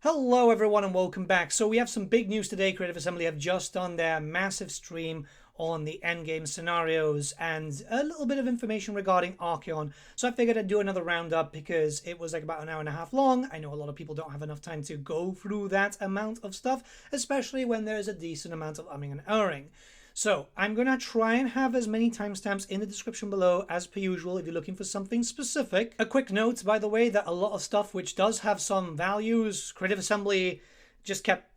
Hello everyone and welcome back. So we have some big news today. Creative Assembly have just done their massive stream on the endgame scenarios and a little bit of information regarding Archaon. So I figured I'd do another roundup because it was like about an hour and a half long. I know a lot of people don't have enough time to go through that amount of stuff, especially when there's a decent amount of umming and erring. So I'm going to try and have as many timestamps in the description below as per usual if you're looking for something specific. A quick note, by the way, that a lot of stuff which does have some values, Creative Assembly just kept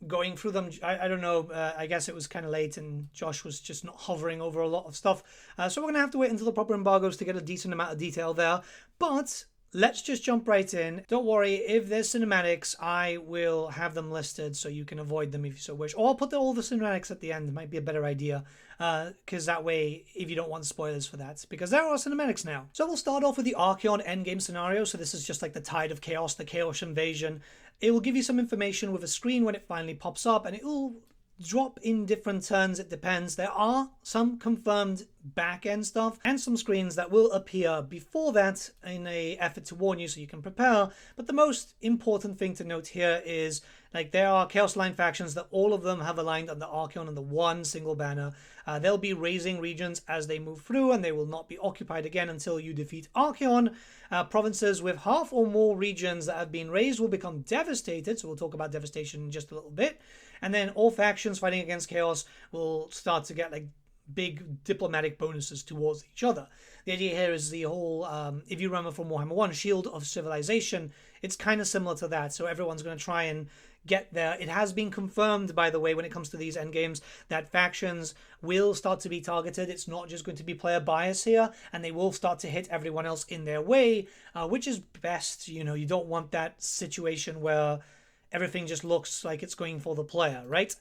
going through them. I don't know, I guess it was kind of late and Josh was just not hovering over a lot of stuff. So we're going to have to wait until the proper embargoes to get a decent amount of detail there. But let's just jump right in. Don't worry, if there's cinematics, I will have them listed so you can avoid them if you so wish. Or I'll put all the cinematics at the end. It might be a better idea. Because that way, if you don't want spoilers for that. Because there are cinematics now. So we'll start off with the Archaon endgame scenario. So this is just like the Tide of Chaos, the Chaos Invasion. It will give you some information with a screen when it finally pops up. And it will drop in different turns. It depends. There are some confirmed back-end stuff and some screens that will appear before that in a effort to warn you so you can prepare. But the most important thing to note here is like there are Chaos Line factions that all of them have aligned under Archaon under one single banner. They'll be raising regions as they move through and they will not be occupied again until you defeat Archaon. Provinces with half or more regions that have been raised will become devastated. So we'll talk about devastation in just a little bit. And then all factions fighting against Chaos will start to get like big diplomatic bonuses towards each other. The idea here is the whole, if you remember from Warhammer 1, Shield of Civilization, it's kind of similar to that. So everyone's going to try and get there. It has been confirmed, by the way, when it comes to these endgames, that factions will start to be targeted. It's not just going to be player bias here, and they will start to hit everyone else in their way, which is best. You know, you don't want that situation where everything just looks like it's going for the player, right?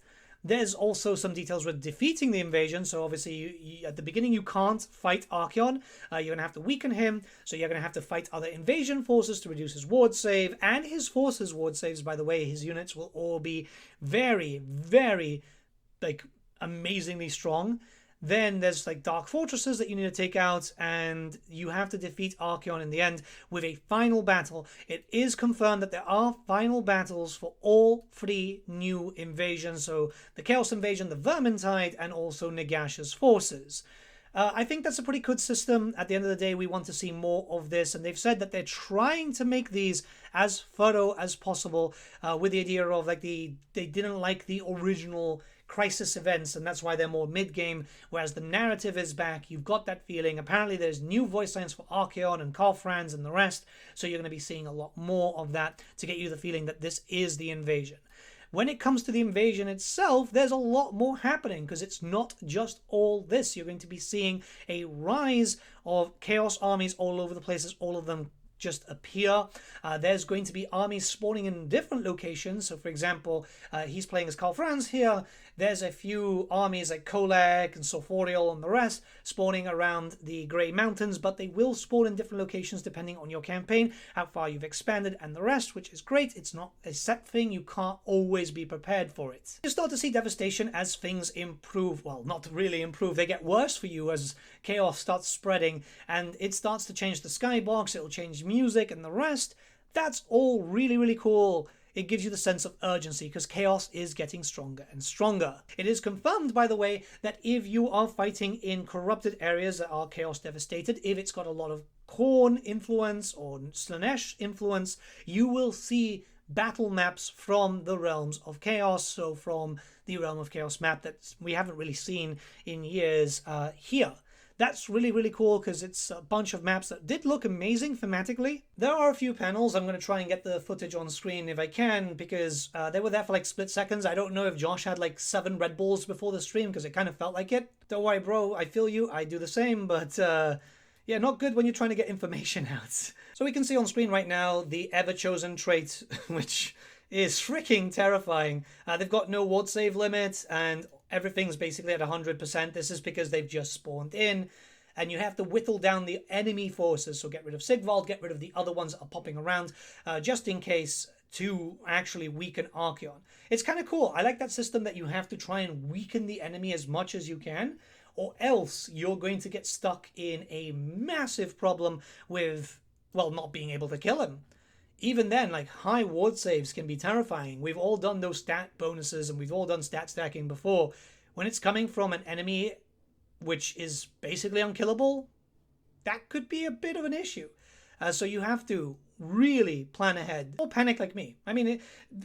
There's also some details with defeating the invasion. So obviously, at the beginning, you can't fight Archaon. You're going to have to weaken him. So you're going to have to fight other invasion forces to reduce his ward save. And his forces' ward saves, by the way, his units will all be very, very, like, amazingly strong. Then there's like dark fortresses that you need to take out, and you have to defeat Archaon in the end with a final battle. It is confirmed that there are final battles for all three new invasions, so the Chaos Invasion, the Vermintide, and also Nagash's forces. I think that's a pretty good system. At the end of the day, we want to see more of this, and they've said that they're trying to make these as thorough as possible, with the idea of like they didn't like the original crisis events, and that's why they're more mid-game, whereas the narrative is back. You've got that feeling. Apparently there's new voice lines for Archaon and Karlfrans and the rest, so you're going to be seeing a lot more of that to get you the feeling that this is the invasion. When it comes to the invasion itself, there's a lot more happening because it's not just all this. You're going to be seeing a rise of chaos armies all over the place as all of them just appear. There's going to be armies spawning in different locations. So for example, he's playing as Karlfrans here. There's a few armies like Kolek and Sulfuriel and the rest spawning around the Grey Mountains, but they will spawn in different locations depending on your campaign, how far you've expanded and the rest, which is great. It's not a set thing. You can't always be prepared for it. You start to see devastation as things improve. Well, not really improve. They get worse for you as chaos starts spreading and it starts to change the skybox. It'll change music and the rest. That's all really, really cool. It gives you the sense of urgency because chaos is getting stronger and stronger. It is confirmed, by the way, that if you are fighting in corrupted areas that are chaos devastated, if it's got a lot of Khorne influence or Slaanesh influence, you will see battle maps from the Realms of Chaos, so from the Realm of Chaos map that we haven't really seen in years here. That's really, really cool because it's a bunch of maps that did look amazing thematically. There are a few panels. I'm going to try and get the footage on screen if I can because they were there for like split seconds. I don't know if Josh had like 7 Red Bulls before the stream because it kind of felt like it. Don't worry, bro. I feel you. I do the same, but yeah, not good when you're trying to get information out. So we can see on screen right now the ever-chosen trait, which is freaking terrifying. They've got no ward save limit and everything's basically at 100%. This is because they've just spawned in and you have to whittle down the enemy forces. So get rid of Sigvald, get rid of the other ones that are popping around just in case to actually weaken Archaon. It's kind of cool. I like that system that you have to try and weaken the enemy as much as you can, or else you're going to get stuck in a massive problem with, well, not being able to kill him. even then, like, high ward saves can be terrifying. We've all done those stat bonuses and we've all done stat stacking before. When it's coming from an enemy which is basically unkillable, that could be a bit of an issue. So you have to really plan ahead. Or panic like me. I mean,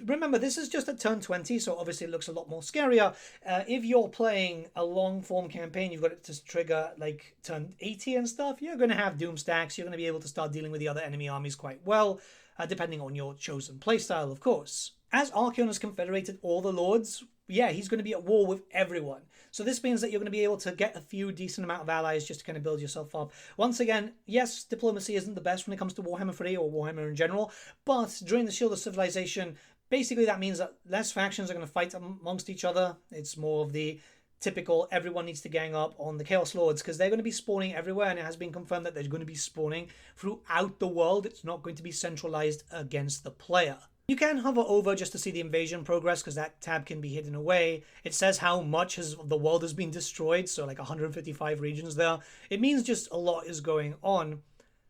remember, this is just at turn 20, so obviously it looks a lot more scarier. If you're playing a long-form campaign, you've got it to trigger, like, turn 80 and stuff, you're going to have doom stacks. You're going to be able to start dealing with the other enemy armies quite well, depending on your chosen playstyle, of course. As Archaon has confederated all the lords, yeah, he's going to be at war with everyone. So this means that you're going to be able to get a few decent amount of allies just to kind of build yourself up. Once again, yes, diplomacy isn't the best when it comes to Warhammer 3 or Warhammer in general, but during the Shield of Civilization, basically that means that less factions are going to fight amongst each other. It's more of the typical everyone needs to gang up on the Chaos Lords because they're going to be spawning everywhere, and it has been confirmed that they're going to be spawning throughout the world. It's not going to be centralized against the player. You can hover over just to see the invasion progress because that tab can be hidden away. It says how much of the world has been destroyed, so like 155 regions there. It means just a lot is going on.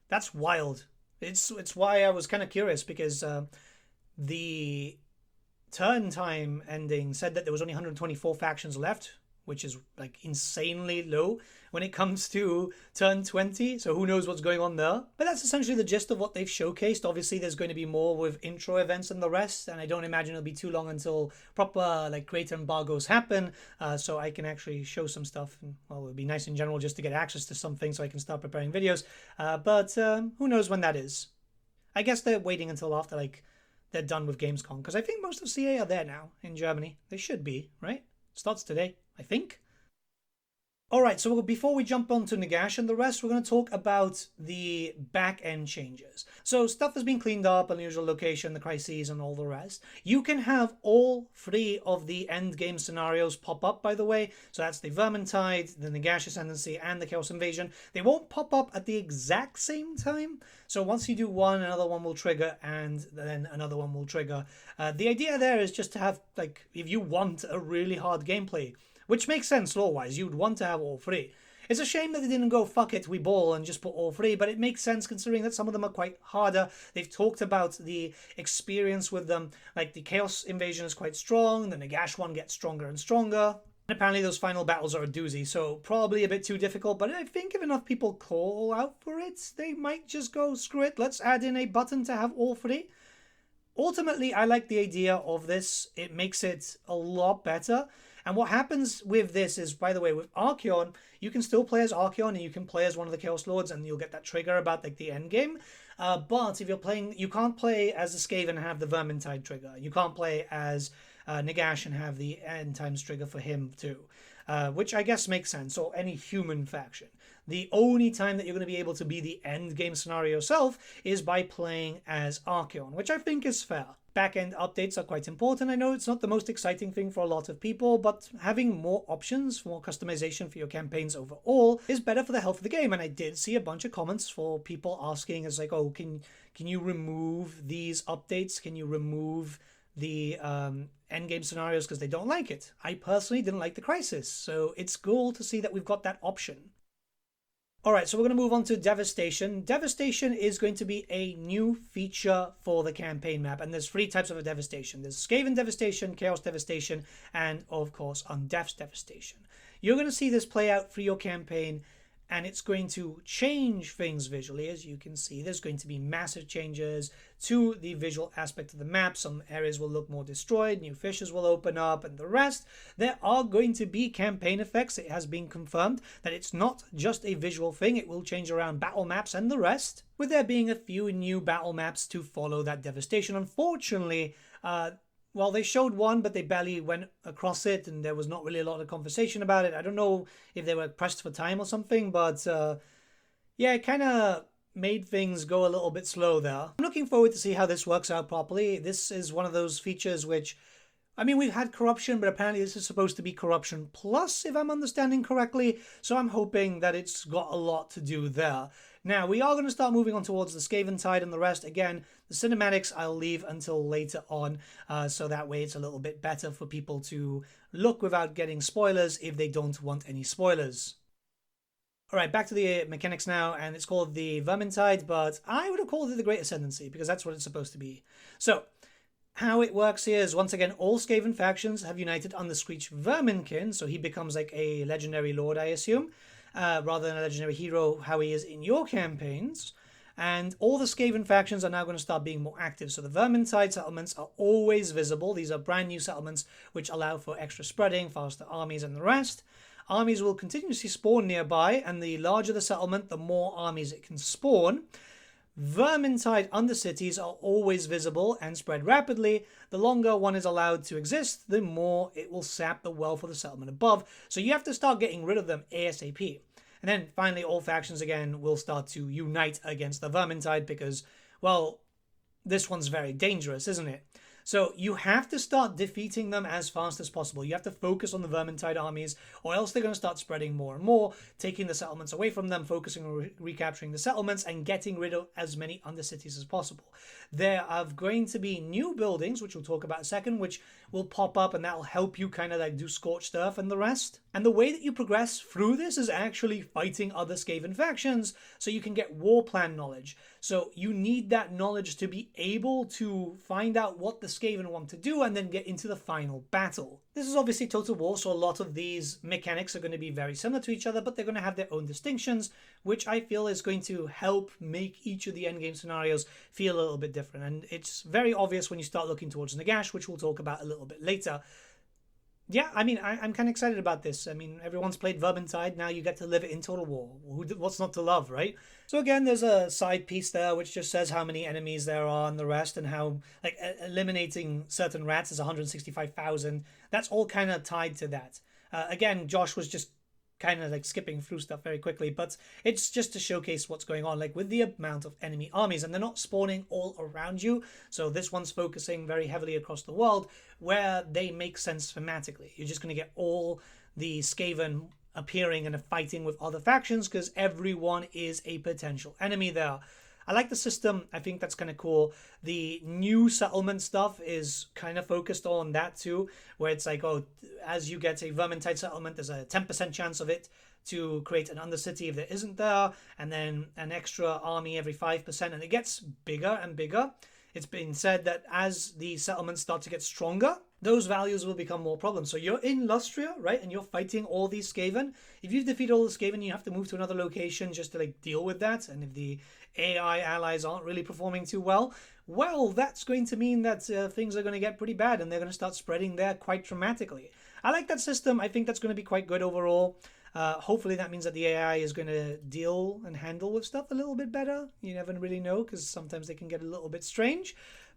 That's wild. It's why I was kind of curious because the turn time ending said that there was only 124 factions left, which is like insanely low when it comes to turn 20. So who knows what's going on there. But that's essentially the gist of what they've showcased. Obviously, there's going to be more with intro events and the rest. And I don't imagine it'll be too long until proper like greater embargoes happen. So I can actually show some stuff. And, well, it would be nice in general just to get access to something so I can start preparing videos. But who knows when that is. I guess they're waiting until after like they're done with Gamescom. Because I think most of CA are there now in Germany. They should be, right? Starts today, I think. Alright, so before we jump on to Nagash and the rest, we're going to talk about the back-end changes. So stuff has been cleaned up, unusual location, the crises, and all the rest. You can have all three of the end game scenarios pop up, by the way. So that's the Vermintide, the Nagash Ascendancy, and the Chaos Invasion. They won't pop up at the exact same time. So once you do one, another one will trigger, and then another one will trigger. The idea there is just to have, like, if you want a really hard gameplay, which makes sense lore-wise, you'd want to have all three. It's a shame that they didn't go, fuck it, we ball, and just put all three, but it makes sense considering that some of them are quite harder. They've talked about the experience with them, like the Chaos Invasion is quite strong, the Nagash one gets stronger and stronger. And apparently those final battles are a doozy, so probably a bit too difficult, but I think if enough people call out for it, they might just go, screw it, let's add in a button to have all three. Ultimately, I like the idea of this. It makes it a lot better. And what happens with this is, by the way, with Archaon, you can still play as Archaon and you can play as one of the Chaos Lords and you'll get that trigger about like the end game. But if you're playing, you can't play as the Skaven and have the Vermintide trigger. You can't play as Nagash and have the end times trigger for him too. Which I guess makes sense, or any human faction. The only time that you're going to be able to be the end game scenario yourself is by playing as Archaon, which I think is fair. Back-end updates are quite important. I know it's not the most exciting thing for a lot of people, but having more options, more customization for your campaigns overall is better for the health of the game. And I did see a bunch of comments for people asking, it's like, oh, can you remove these updates? Can you remove the endgame scenarios because they don't like it? I personally didn't like the crisis, so it's cool to see that we've got that option. Alright, so we're going to move on to Devastation. Devastation is going to be a new feature for the campaign map, and there's three types of a Devastation. There's Skaven Devastation, Chaos Devastation, and of course Undeath's Devastation. You're going to see this play out through your campaign, and it's going to change things visually. As you can see, there's going to be massive changes to the visual aspect of the map. Some areas will look more destroyed, new fishes will open up, and the rest. There are going to be campaign effects. It has been confirmed that it's not just a visual thing. It will change around battle maps and the rest, with there being a few new battle maps to follow that Devastation. Unfortunately, well, they showed one, but they barely went across it, and there was not really a lot of conversation about it. I don't know if they were pressed for time or something, but yeah, it kind of made things go a little bit slow there. I'm looking forward to see how this works out properly. This is one of those features which, I mean, we've had corruption, but apparently this is supposed to be corruption plus, if I'm understanding correctly, so I'm hoping that it's got a lot to do there. Now, we are going to start moving on towards the Skaventide and the rest. Again, the cinematics I'll leave until later on, so that way it's a little bit better for people to look without getting spoilers if they don't want any spoilers. All right, back to the mechanics now, and it's called the Vermintide, but I would have called it the Great Ascendancy because that's what it's supposed to be. So, how it works here is, once again, all Skaven factions have united under Screech Verminkin, so he becomes like a legendary lord, I assume, rather than a legendary hero, how he is in your campaigns. And all the Skaven factions are now going to start being more active. So the Vermintide settlements are always visible. These are brand new settlements which allow for extra spreading, faster armies, and the rest. Armies will continuously spawn nearby, and the larger the settlement, the more armies it can spawn. Vermintide undercities are always visible and spread rapidly. The longer one is allowed to exist, the more it will sap the wealth of the settlement above. So you have to start getting rid of them ASAP. And then finally, all factions again will start to unite against the Vermintide because, well, this one's very dangerous, isn't it? So you have to start defeating them as fast as possible. You have to focus on the Vermintide armies, or else they're going to start spreading more and more, taking the settlements away from them, focusing on recapturing the settlements, and getting rid of as many undercities as possible. There are going to be new buildings, which we'll talk about in a second, which will pop up, and that'll help you kind of like do Scorched Earth and the rest. And the way that you progress through this is actually fighting other Skaven factions, so you can get war plan knowledge. So you need that knowledge to be able to find out what the Skaven want to do and then get into the final battle. This is obviously Total War, so a lot of these mechanics are going to be very similar to each other, but they're going to have their own distinctions, which I feel is going to help make each of the endgame scenarios feel a little bit different. And it's very obvious when you start looking towards Nagash, which we'll talk about a little bit later. Yeah, I mean, I'm kind of excited about this. I mean, everyone's played Vermintide, now you get to live it in Total War. What's not to love, right? So again, there's a side piece there which just says how many enemies there are and the rest, and how, like, eliminating certain rats is 165,000. That's all kind of tied to that. Again, Josh was just kind of like skipping through stuff very quickly, but it's just to showcase what's going on, like with the amount of enemy armies, and they're not spawning all around you. So this one's focusing very heavily across the world where they make sense thematically. You're just going to get all the Skaven appearing and fighting with other factions because everyone is a potential enemy there. I like the system. I think that's kind of cool. The new settlement stuff is kind of focused on that too, where it's like, oh, as you get a Vermintide settlement, there's a 10% chance of it to create an undercity if there isn't there, and then an extra army every 5%, and it gets bigger and bigger. It's been said that as the settlements start to get stronger, those values will become more problems. So you're in Lustria, right, and you're fighting all these Skaven. If you've defeated all the Skaven, you have to move to another location just to like deal with that. And if the AI allies aren't really performing too well, that's going to mean that things are going to get pretty bad, and they're going to start spreading there quite dramatically. I like that system. I think that's going to be quite good overall. Hopefully that means that the AI is going to deal and handle with stuff a little bit better. You never really know, because sometimes they can get a little bit strange.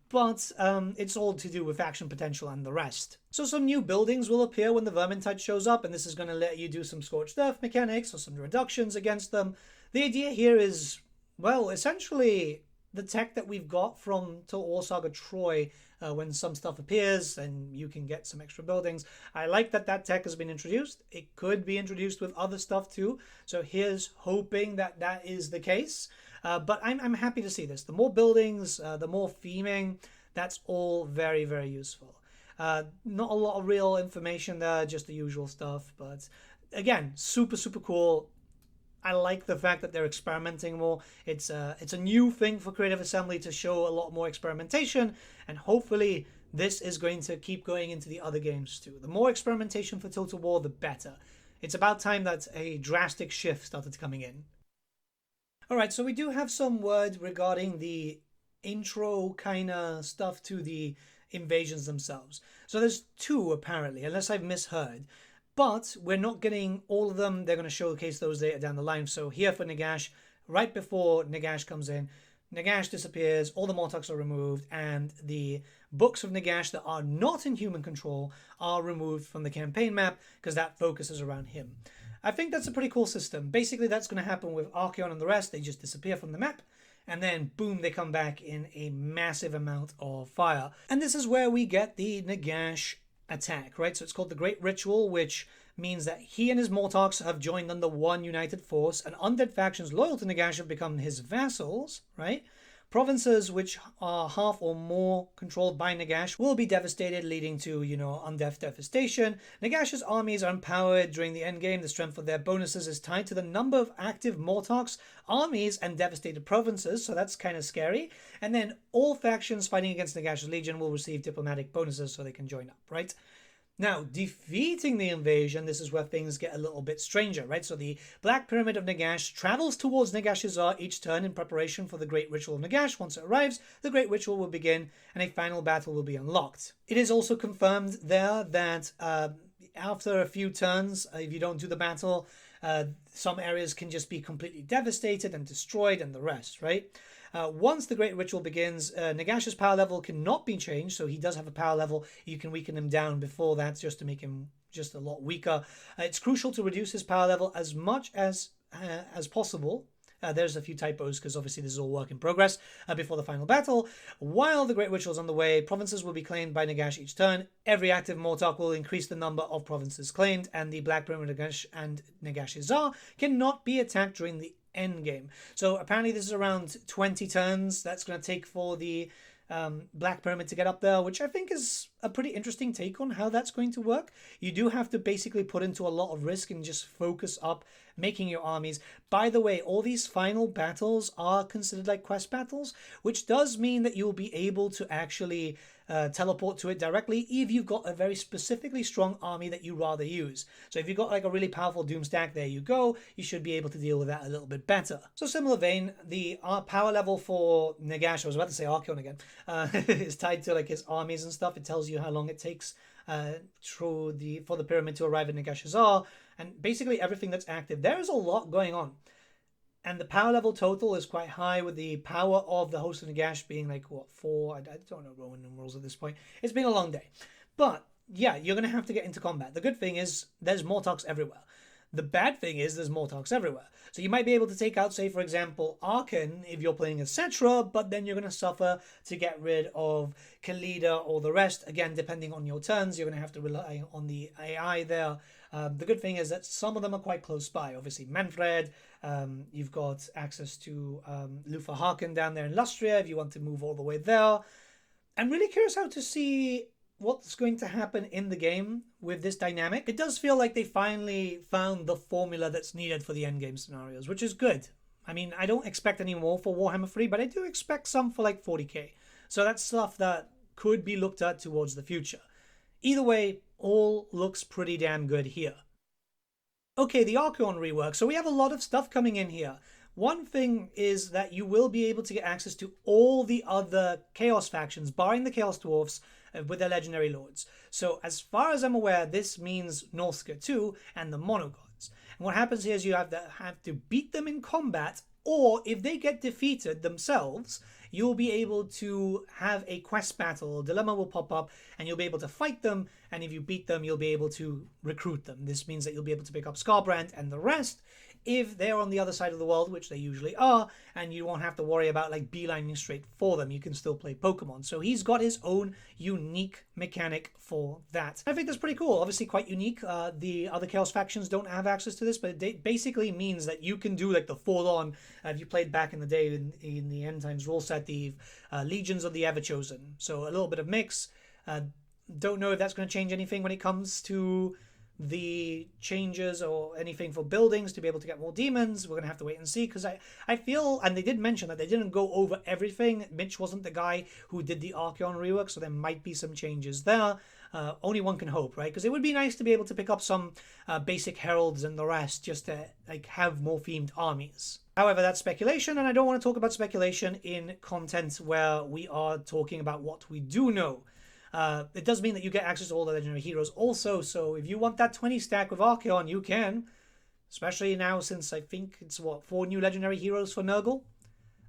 But it's all to do with faction potential and the rest. So some new buildings will appear when the Vermintide shows up, and this is going to let you do some Scorched Earth mechanics or some reductions against them. The idea here is, well, essentially the tech that we've got from Total War Saga Troy, when some stuff appears and you can get some extra buildings. I like that that tech has been introduced. It could be introduced with other stuff too. So here's hoping that that is the case. But I'm happy to see this. The more buildings, the more theming, that's all very, very useful. Not a lot of real information there, just the usual stuff. But again, super, super cool. I like the fact that they're experimenting more. It's a new thing for Creative Assembly to show a lot more experimentation, and hopefully this is going to keep going into the other games too. The more experimentation for Total War, the better. It's about time that a drastic shift started coming in. Alright, so we do have some word regarding the intro kind of stuff to the invasions themselves. So there's two apparently, unless I've misheard. But we're not getting all of them. They're going to showcase those later down the line. So here for Nagash, right before Nagash comes in, Nagash disappears, all the Mortocks are removed, and the books of Nagash that are not in human control are removed from the campaign map because that focuses around him. I think that's a pretty cool system. Basically, that's going to happen with Archaon and the rest. They just disappear from the map, and then boom, they come back in a massive amount of fire. And this is where we get the Nagash attack, right? So it's called the Great Ritual, which means that he and his Mortocks have joined under one united force, and undead factions loyal to Nagash have become his vassals, right? Provinces which are half or more controlled by Nagash will be devastated, leading to, undeath devastation. Nagash's armies are empowered during the endgame. The strength of their bonuses is tied to the number of active Mortarch's armies and devastated provinces, so that's kind of scary. And then all factions fighting against Nagash's legion will receive diplomatic bonuses so they can join up, right? Now, defeating the invasion, this is where things get a little bit stranger, right? So the Black Pyramid of Nagash travels towards Nagash's Czar each turn in preparation for the Great Ritual of Nagash. Once it arrives, the Great Ritual will begin and a final battle will be unlocked. It is also confirmed there that after a few turns, if you don't do the battle, some areas can just be completely devastated and destroyed and the rest, right? Once the Great Ritual begins, Nagash's power level cannot be changed, so he does have a power level. You can weaken him down before that just to make him just a lot weaker. It's crucial to reduce his power level as much as possible. There's a few typos because obviously this is all work in progress before the final battle. While the Great Ritual is on the way, provinces will be claimed by Nagash each turn. Every active Mortarch will increase the number of provinces claimed, and the Black Pyramid of Nagash and Nagash's Czar cannot be attacked during the end game. So apparently this is around 20 turns that's going to take for the Black Pyramid to get up there, which I think is a pretty interesting take on how that's going to work. You do have to basically put into a lot of risk and just focus up making your armies. By the way, all these final battles are considered like quest battles, which does mean that you'll be able to actually teleport to it directly if you've got a very specifically strong army that you rather use. So if you've got like a really powerful Doom stack, there you go. You should be able to deal with that a little bit better. So similar vein, the power level for Nagash, I was about to say Archaon again, is tied to like his armies and stuff. It tells you how long it takes for the pyramid to arrive at Nagash's Czar, and basically everything that's active. There is a lot going on. And the power level total is quite high, with the power of the host of Nagash being like, what, 4? I don't know Roman numerals at this point. It's been a long day. But, yeah, you're going to have to get into combat. The good thing is there's Mortarchs everywhere. The bad thing is there's Mortarchs everywhere. So you might be able to take out, say, for example, Archaon if you're playing Etc., but then you're going to suffer to get rid of Khalida or the rest. Again, depending on your turns, you're going to have to rely on the AI there. The good thing is that some of them are quite close by. Obviously, Manfred, you've got access to Lufa Harken down there in Lustria if you want to move all the way there. I'm really curious how to see what's going to happen in the game with this dynamic. It does feel like they finally found the formula that's needed for the endgame scenarios, which is good. I mean, I don't expect any more for Warhammer 3, but I do expect some for like 40k. So that's stuff that could be looked at towards the future. Either way, all looks pretty damn good here. Okay, the Archaon rework. So we have a lot of stuff coming in here. One thing is that you will be able to get access to all the other Chaos factions, barring the Chaos Dwarfs, with their legendary lords. So as far as I'm aware, this means Norska too, and the Monogods. And what happens here is you have to beat them in combat, or if they get defeated themselves, you'll be able to have a quest battle. A dilemma will pop up and you'll be able to fight them, and if you beat them, you'll be able to recruit them. This means that you'll be able to pick up Scarbrand and the rest if they're on the other side of the world, which they usually are, and you won't have to worry about like beelining straight for them. You can still play Pokemon. So he's got his own unique mechanic for that. I think that's pretty cool. Obviously quite unique. The other Chaos factions don't have access to this, but it basically means that you can do like the full-on, if you played back in the day in the End Times rule set, the Legions of the Everchosen. So a little bit of mix. Don't know if that's going to change anything when it comes to the changes or anything for buildings to be able to get more demons. We're gonna have to wait and see, because I feel, and they did mention that they didn't go over everything. Mitch wasn't the guy who did the Archaon rework, so there might be some changes there. Only one can hope, right? Because it would be nice to be able to pick up some basic heralds and the rest, just to like have more themed armies. However, that's speculation, and I don't want to talk about speculation in content where we are talking about what we do know. It does mean that you get access to all the legendary heroes also, so if you want that 20 stack with Archaon, you can. Especially now, since I think it's, 4 new legendary heroes for Nurgle?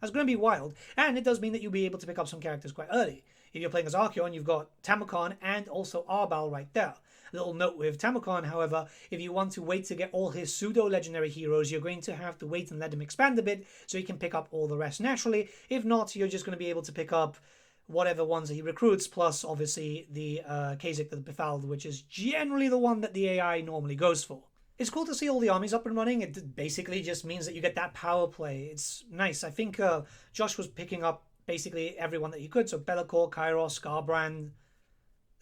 That's going to be wild. And it does mean that you'll be able to pick up some characters quite early. If you're playing as Archaon, you've got Tamokon and also Arbal right there. A little note with Tamokon, however, if you want to wait to get all his pseudo-legendary heroes, you're going to have to wait and let him expand a bit so you can pick up all the rest naturally. If not, you're just going to be able to pick up whatever ones that he recruits, plus obviously the Kha'Zix the Befouled, which is generally the one that the AI normally goes for. It's cool to see all the armies up and running. It basically just means that you get that power play. It's nice. I think Josh was picking up basically everyone that you could. So Be'lakor, Kairos, Skarbrand.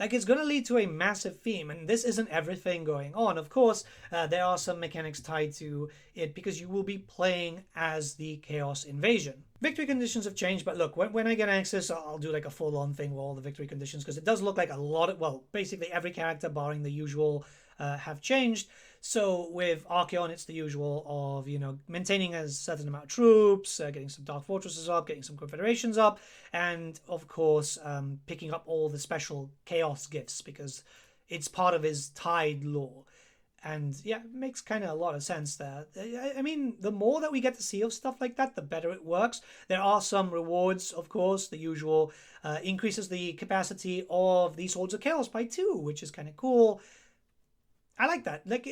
Like, it's going to lead to a massive theme, and this isn't everything going on. Of course, there are some mechanics tied to it because you will be playing as the Chaos Invasion. Victory conditions have changed, but look, when I get access, I'll do like a full-on thing with all the victory conditions, because it does look like a lot of, well, basically every character, barring the usual, have changed. So with Archaon, it's the usual of, you know, maintaining a certain amount of troops, getting some Dark Fortresses up, getting some Confederations up, and of course, picking up all the special Chaos gifts, because it's part of his Tide lore. And yeah, it makes kind of a lot of sense there. I mean, the more that we get to see of stuff like that, the better it works. There are some rewards, of course, the usual increases the capacity of the Swords of Chaos by 2, which is kind of cool. I like that. Like,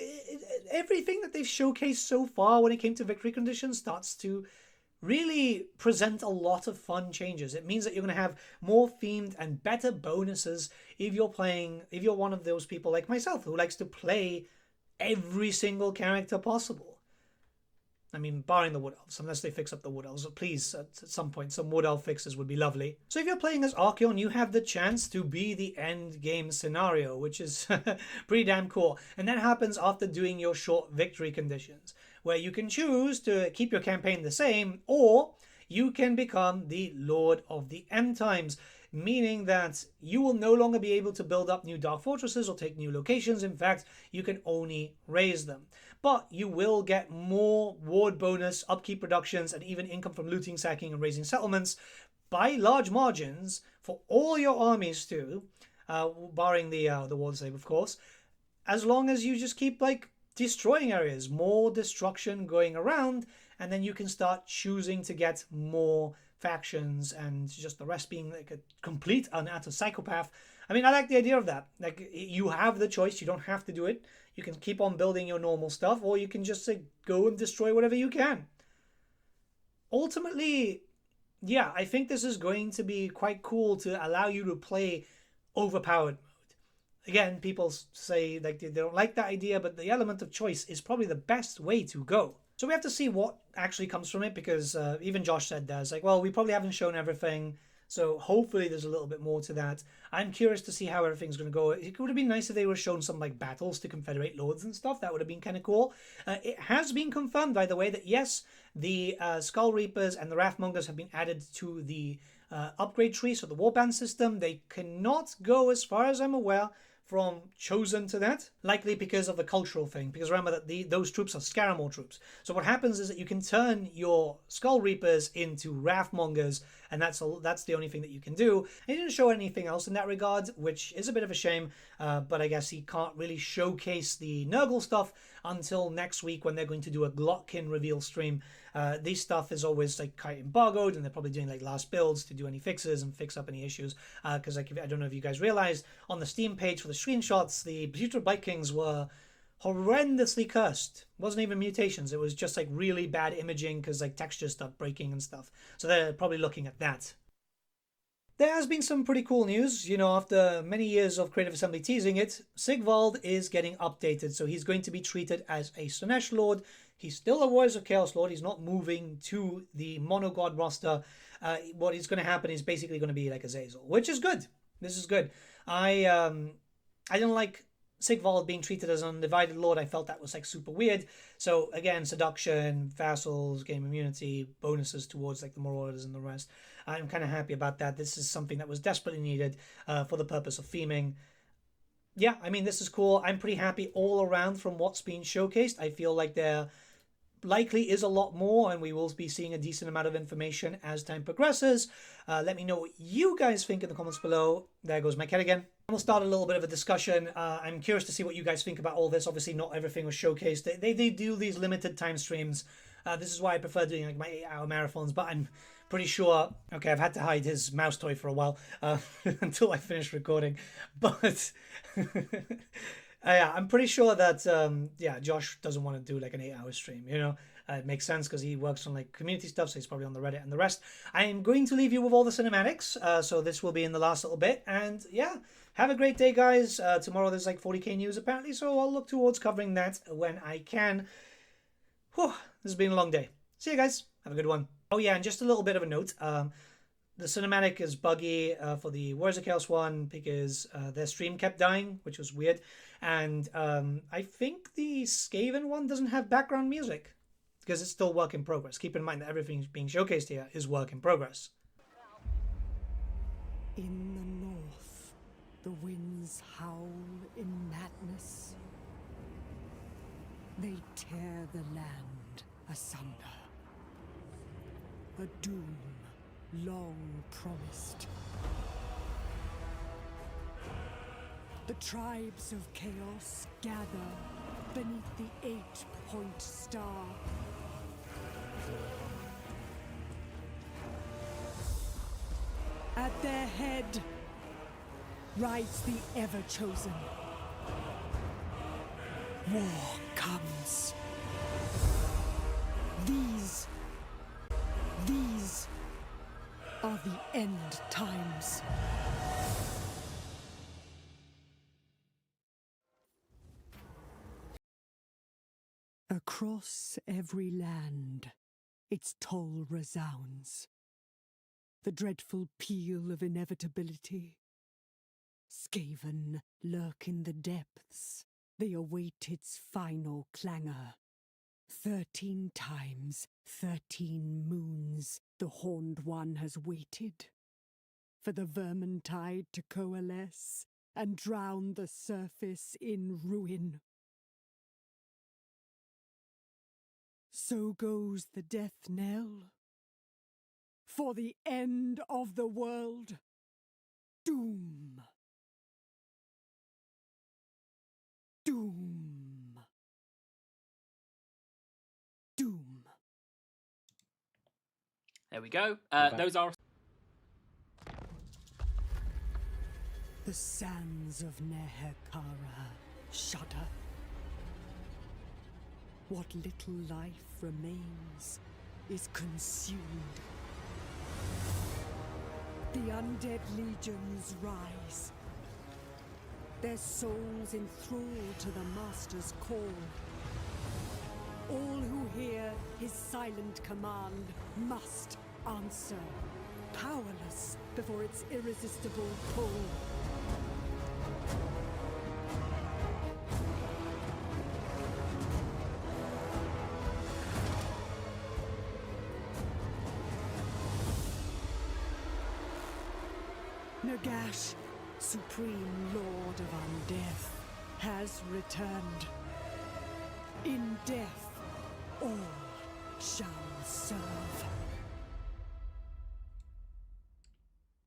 everything that they've showcased so far when it came to victory conditions starts to really present a lot of fun changes. It means that you're going to have more themed and better bonuses if you're one of those people like myself who likes to play every single character possible. I mean, barring the Wood Elves, unless they fix up the Wood Elves. Please, at some point, some Wood Elf fixes would be lovely. So if you're playing as Archaon, you have the chance to be the end game scenario, which is pretty damn cool. And that happens after doing your short victory conditions, where you can choose to keep your campaign the same, or you can become the Lord of the End Times, meaning that you will no longer be able to build up new Dark Fortresses or take new locations. In fact, you can only raise them. But you will get more ward bonus, upkeep reductions, and even income from looting, sacking, and raising settlements by large margins for all your armies too, barring the ward save, of course, as long as you just keep, like, destroying areas, more destruction going around, and then you can start choosing to get more factions, and just the rest being like a complete and utter psychopath. I mean, I like the idea of that. Like, you have the choice. You don't have to do it. You can keep on building your normal stuff, or you can just go and destroy whatever you can. Ultimately, yeah, I think this is going to be quite cool to allow you to play overpowered mode. Again, people say like they don't like that idea, but the element of choice is probably the best way to go. So we have to see what actually comes from it, because even Josh said that. It's like, well, we probably haven't shown everything, so hopefully there's a little bit more to that. I'm curious to see how everything's going to go. It would have been nice if they were shown some like battles to Confederate Lords and stuff. That would have been kind of cool. It has been confirmed, by the way, that yes, the Skull Reapers and the Wrathmongers have been added to the upgrade tree, so the warband system. They cannot go, as far as I'm aware, from chosen to that, likely because of the cultural thing, because remember that those troops are Scaramore troops. So what happens is that you can turn your Skull Reapers into Wrathmongers, and that's the only thing that you can do. He didn't show anything else in that regard, which is a bit of a shame, but I guess he can't really showcase the Nurgle stuff until next week, when they're going to do a Glotkin reveal stream. This stuff is always like quite embargoed, and they're probably doing like last builds to do any fixes and fix up any issues, because like, I don't know if you guys realized, on the Steam page for the screenshots, the Putrid Vikings were horrendously cursed. It wasn't even mutations, it was just like really bad imaging, because like textures start breaking and stuff. So they're probably looking at that. There has been some pretty cool news. You know, after many years of Creative Assembly teasing it, Sigvald is getting updated. So he's going to be treated as a Slaanesh Lord. He's still a Warriors of Chaos Lord. He's not moving to the Monogod roster. What is going to happen is basically going to be like Azazel, which is good. This is good. I didn't like Sigvald being treated as an undivided lord. I felt that was like super weird. So again, seduction, vassals, game immunity, bonuses towards like the Marauders and the rest. I'm kind of happy about that. This is something that was desperately needed for the purpose of theming. Yeah, I mean, this is cool. I'm pretty happy all around from what's been showcased. I feel like there likely is a lot more, and we will be seeing a decent amount of information as time progresses. Let me know what you guys think in the comments below. There goes my cat again. We'll start a little bit of a discussion. I'm curious to see what you guys think about all this. Obviously, not everything was showcased. They do these limited time streams. This is why I prefer doing like my 8-hour marathons, but I'm pretty sure... Okay, I've had to hide his mouse toy for a while until I finish recording, but... Yeah, I'm pretty sure that, Josh doesn't want to do like an 8-hour stream, you know? It makes sense because he works on like community stuff, so he's probably on the Reddit and the rest. I am going to leave you with all the cinematics, so this will be in the last little bit. And yeah, have a great day, guys. Tomorrow there's like 40k news apparently, so I'll look towards covering that when I can. Whew, this has been a long day. See you guys. Have a good one. Oh yeah, and just a little bit of a note. the cinematic is buggy for the Words of Chaos one because their stream kept dying, which was weird. And I think the Skaven one doesn't have background music because it's still work in progress. Keep in mind that everything being showcased here is work in progress. In the north, the winds howl in madness. They tear the land asunder. A doom long promised. The tribes of chaos gather beneath the 8-point star. At their head rides the ever-chosen. War comes. These are the end times. Across every land, its toll resounds. The dreadful peal of inevitability. Skaven lurk in the depths. They await its final clangor. 13 times, 13 moons, the Horned One has waited. For the Vermintide to coalesce and drown the surface in ruin. So goes the death knell. For the end of the world. Doom. Doom. Doom. There we go. Those are... The sands of Nehekara shudder. What little life remains is consumed. The undead legions rise. Their souls enthralled to the Master's call. All who hear his silent command must answer, powerless before its irresistible pull. Nagash, supreme lord of undeath, has returned. In death, all shall serve.